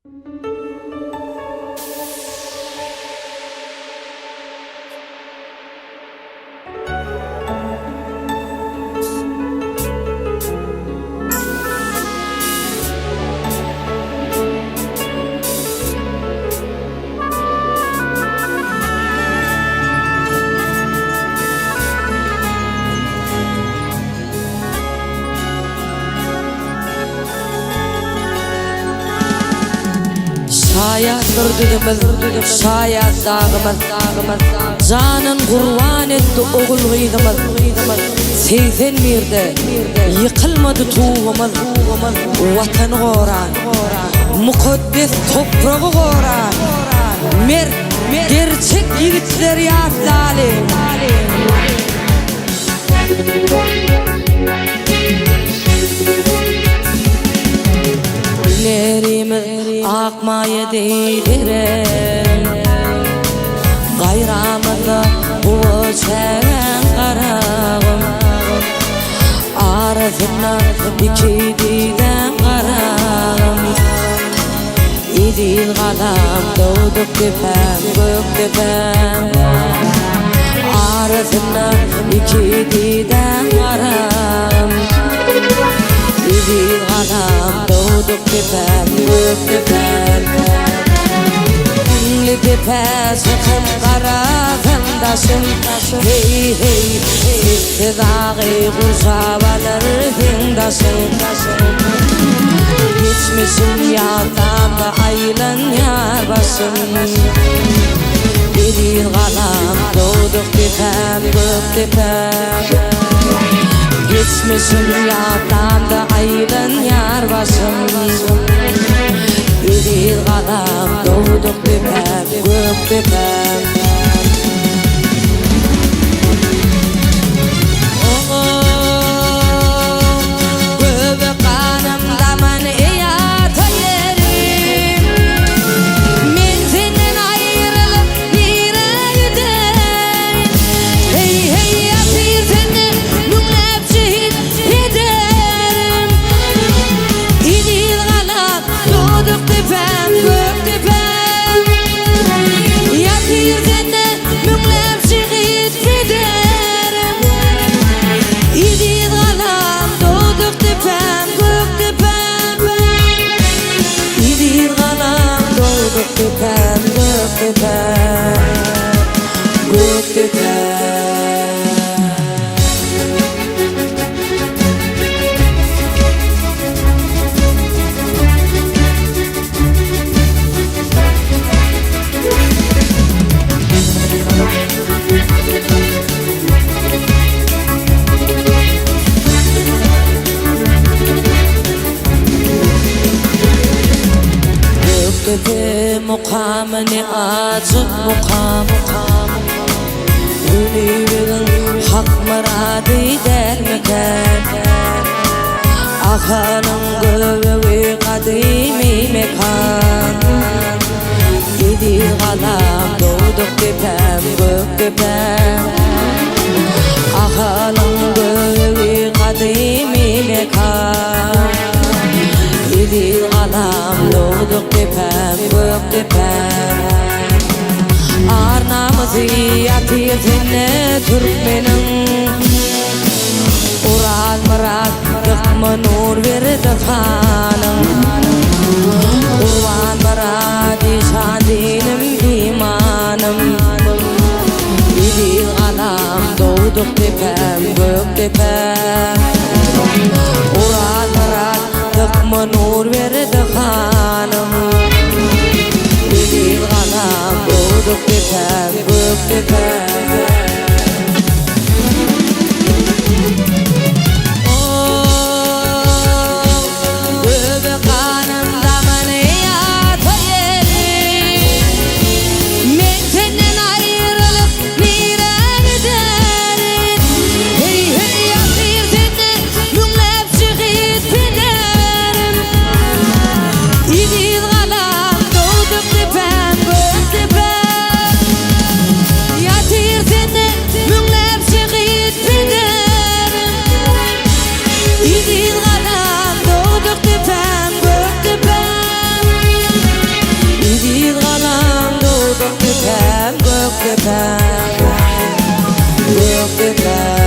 Şayet durdugumuz, şayet dağımız, canın kurban etti oğul gıydımız. 80 mirde yıkılmadı tuğumuz, vatan goran, mukaddes toprağı goran. Gerçek yigitler yadlali. Ellerimi akmaya değdiren, gayramını bu çeven karağım, arasına iki diden karağım. İdil kalam doğduk tepem, gök tepem, arasına iki diden karağım. İdil kalam doğduk tepem, gök tepem, ünlü tepe sıkım karağındaşım. Hey hey, sitti dağı kuzabalar zindaşım. Geçmişim yadamda aylan yar başım. İdil kalam doğduk tepem, gök tepem, geçmişim yadamda aylan yar başım. İdil kalam doğduk tepem, gök tepem. Mukamını açıp mukam, ünlüğün hak muradı dermeken, ahanın göğü kadimi mekan. İdil kalam doğduk tepem, gök tepem, ahanın göğü kadimi mekan. İdil kalam doğduk tepem, gök tepem, arnamızı yatirtine Türkmenin. Ural Murat dıkma nur verdi hanım, Urvan Murat işan dinim imanım. İdil kalam doğduk tepem, gök tepem, Ural Murat dıkma nur verdi hanım. İdil kalam doğduk tepem, gök tepem. Yatir seni goyup